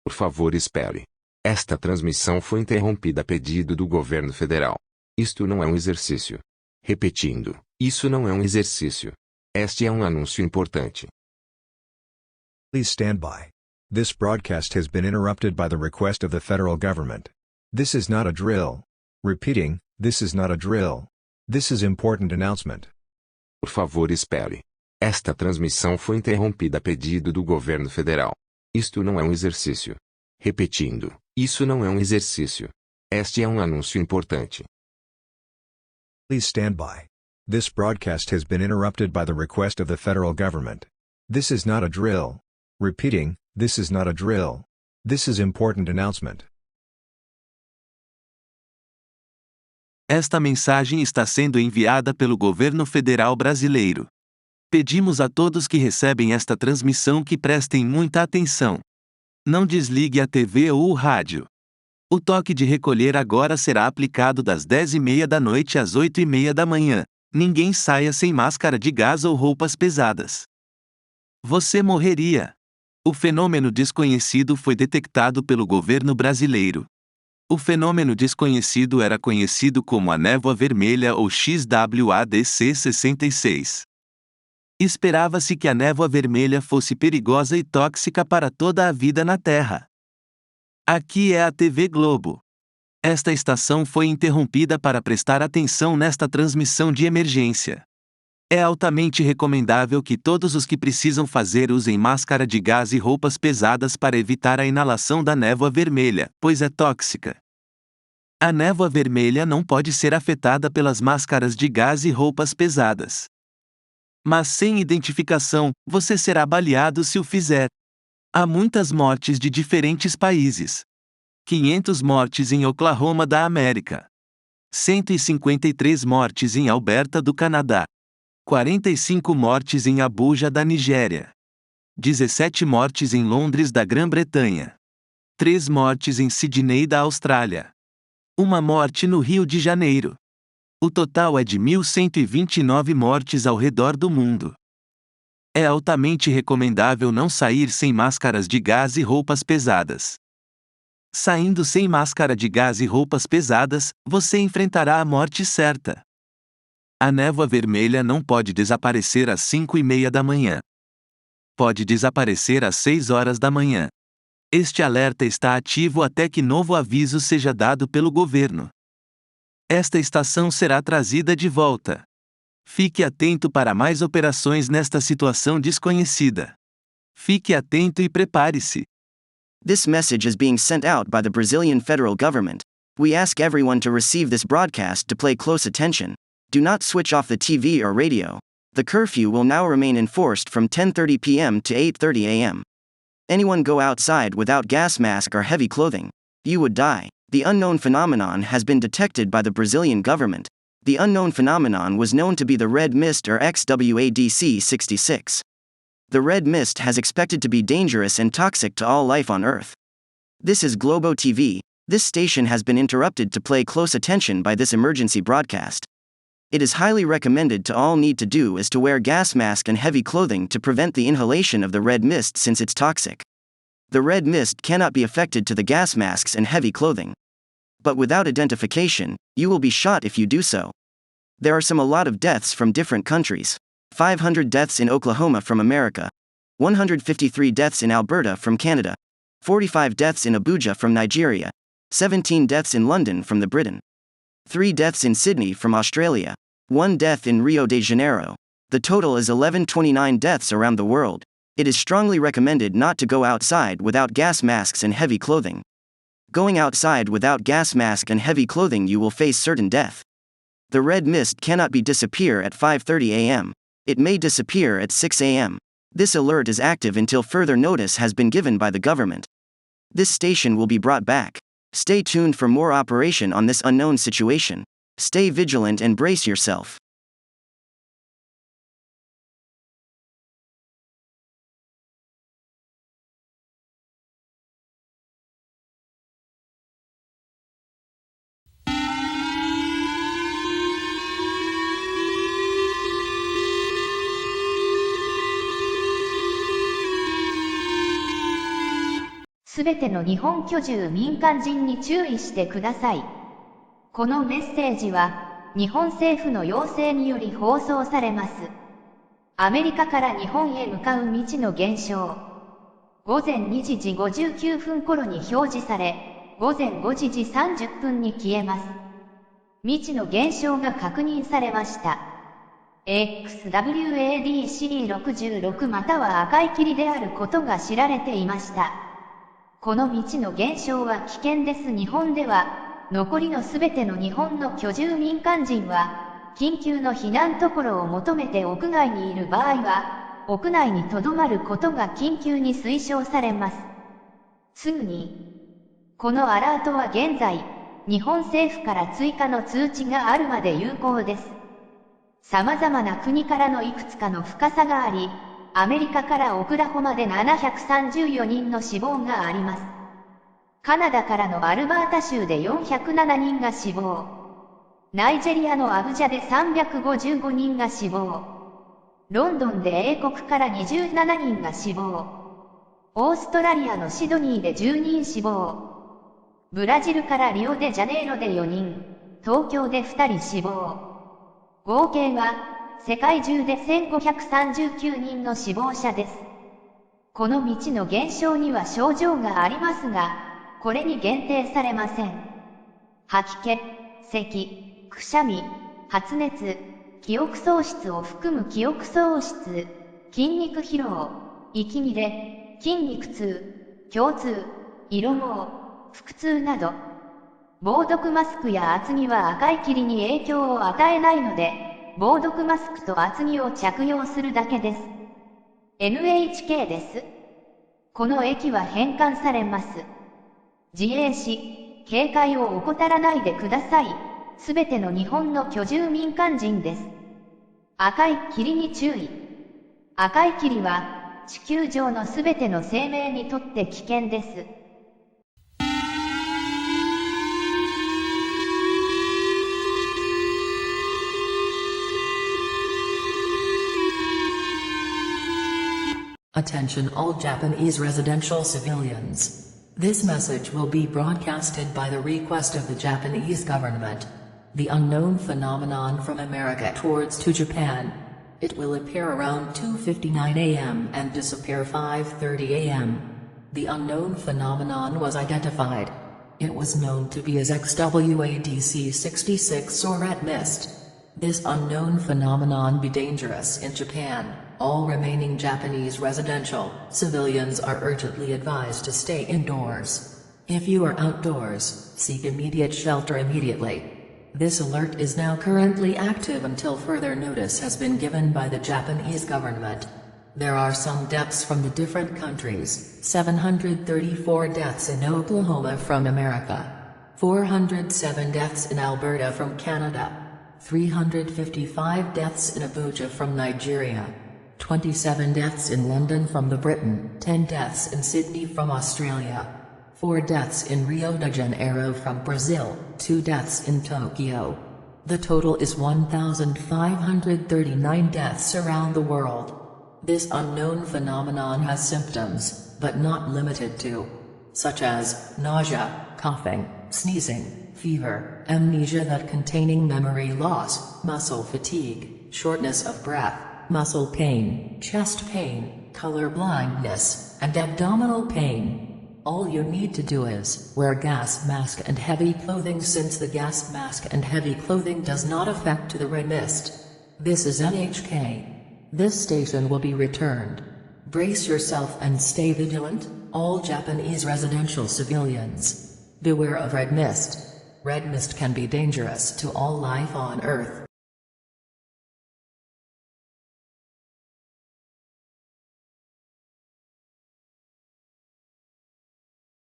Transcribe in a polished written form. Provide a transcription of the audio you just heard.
Por favor, espere. Esta transmissão foi interrompida a pedido do governo federal. Isto não é um exercício. Repetindo, isso não é um exercício. Este é um anúncio importante. Please stand by. This broadcast has been interrupted by the request of the federal government. This is not a drill. Repeating, this is not a drill. This is important announcement. Por favor, espere. Esta transmissão foi interrompida a pedido do governo federal. Isto não é um exercício. Repetindo, isso não é um exercício. Este é um anúncio importante. Please stand by. This broadcast has been interrupted by the request of the federal government. This is not a drill. Repeating, this is not a drill. This is important announcement. Esta mensagem está sendo enviada pelo governo federal brasileiro. Pedimos a todos que recebem esta transmissão que prestem muita atenção. Não desligue a TV ou o rádio. O toque de recolher agora será aplicado das 10h30 da noite às 8h30 da manhã. Ninguém saia sem máscara de gás ou roupas pesadas. Você morreria. O fenômeno desconhecido foi detectado pelo governo brasileiro. O fenômeno desconhecido era conhecido como a névoa vermelha ou XWADC-66. Esperava-se que a névoa vermelha fosse perigosa e tóxica para toda a vida na Terra. Aqui é a TV Globo. Esta estação foi interrompida para prestar atenção nesta transmissão de emergência. É altamente recomendável que todos os que precisam fazer usem máscara de gás e roupas pesadas para evitar a inalação da névoa vermelha, pois é tóxica. A névoa vermelha não pode ser afetada pelas máscaras de gás e roupas pesadas. Mas sem identificação, você será baleado se o fizer. Há muitas mortes de diferentes países. 500 mortes em Oklahoma da América. 153 mortes em Alberta do Canadá. 45 mortes em Abuja da Nigéria. 17 mortes em Londres da Grã-Bretanha. 3 mortes em Sydney da Austrália. 1 morte no Rio de Janeiro. O total é de 1.129 mortes ao redor do mundo. É altamente recomendável não sair sem máscaras de gás e roupas pesadas. Saindo sem máscara de gás e roupas pesadas, você enfrentará a morte certa. A névoa vermelha não pode desaparecer às 5h30 da manhã. Pode desaparecer às 6 horas da manhã. Este alerta está ativo até que novo aviso seja dado pelo governo. Esta estação será trazida de volta. Fique atento para mais operações nesta situação desconhecida. Fique atento e prepare-se. This message is being sent out by the Brazilian federal government. We ask everyone to receive this broadcast to pay close attention. Do not switch off the TV or radio. The curfew will now remain enforced from 10:30 p.m. to 8:30 a.m. Anyone go outside without gas mask or heavy clothing, you would die. The unknown phenomenon has been detected by the Brazilian government. The unknown phenomenon was known to be the red mist or XWADC-66. The red mist has expected to be dangerous and toxic to all life on Earth. This is Globo TV. This station has been interrupted to pay close attention by this emergency broadcast. It is highly recommended to all need to do is to wear gas mask and heavy clothing to prevent the inhalation of the red mist since it's toxic. The red mist cannot be affected to the gas masks and heavy clothing. But without identification, you will be shot if you do so. There are a lot of deaths from different countries. 500 deaths in Oklahoma from America. 153 deaths in Alberta from Canada. 45 deaths in Abuja from Nigeria. 17 deaths in London from the Britain. 3 deaths in Sydney from Australia. 1 death in Rio de Janeiro. The total is 1129 deaths around the world. It is strongly recommended not to go outside without gas masks and heavy clothing. Going outside without gas mask and heavy clothing, you will face certain death. The red mist cannot be disappear at 5:30 a.m. It may disappear at 6 a.m. This alert is active until further notice has been given by the government. This station will be brought back. Stay tuned for more operation on this unknown situation. Stay vigilant and brace yourself. すべての日本居住民間人に注意してください。このメッセージは、日本政府の要請により放送されます。アメリカから日本へ向かう道の減少。午前2時59分頃に表示され、午前5時30分に消えます。未知の減少が確認されました。XWADC66 または赤い霧であることが知られていました。この未知の減少は危険です。日本では、残りのすべての日本の居住民間人は、緊急の避難所を求めて屋外にいる場合は、屋内に留まることが緊急に推奨されます。すぐに。このアラートは現在、日本政府から追加の通知があるまで有効です。様々な国からのいくつかの深さがあり、アメリカからオクラホマで734人の死亡があります。カナダからのアルバータ州で407人が死亡。ナイジェリアのアブジャで355人が死亡。ロンドンで英国から27人が死亡。オーストラリアのシドニーで10人死亡。ブラジルからリオデジャネイロで4人、東京で2人死亡。合計は、世界中で1539人の死亡者です。この未知の現象には症状がありますが、これに限定されません。吐き気、咳、くしゃみ、発熱、記憶喪失を含む記憶喪失、筋肉疲労、息切れ、筋肉痛、胸痛、色盲、腹痛など、防毒マスクや厚着は赤い霧に影響を与えないので、防毒マスクと厚着を着用するだけです。NHK です。この駅は返還されます。自衛し、警戒を怠らないでください。すべての日本の居住民間人です。赤い霧に注意。赤い霧は、地球上のすべての生命にとって危険です。Attention all Japanese residential civilians. This message will be broadcasted by the request of the Japanese government. The unknown phenomenon from America towards to Japan. It will appear around 2:59 a.m. and disappear 5:30 a.m. The unknown phenomenon was identified. It was known to be as XWADC66 or red mist. This unknown phenomenon be dangerous in Japan. All remaining Japanese residential civilians are urgently advised to stay indoors. If you are outdoors, seek immediate shelter immediately. This alert is now currently active until further notice has been given by the Japanese government. There are some deaths from the different countries, 734 deaths in Oklahoma from America, 407 deaths in Alberta from Canada, 355 deaths in Abuja from Nigeria, 27 deaths in London from the Britain, 10 deaths in Sydney from Australia, 4 deaths in Rio de Janeiro from Brazil, 2 deaths in Tokyo. The total is 1,539 deaths around the world. This unknown phenomenon has symptoms, but not limited to, such as nausea, coughing, sneezing, fever, amnesia that containing memory loss, muscle fatigue, shortness of breath, muscle pain, chest pain, color blindness, and abdominal pain. All you need to do is wear gas mask and heavy clothing, since the gas mask and heavy clothing does not affect the red mist. This is NHK. This station will be returned. Brace yourself and stay vigilant, all Japanese residential civilians. Beware of red mist. Red mist can be dangerous to all life on Earth.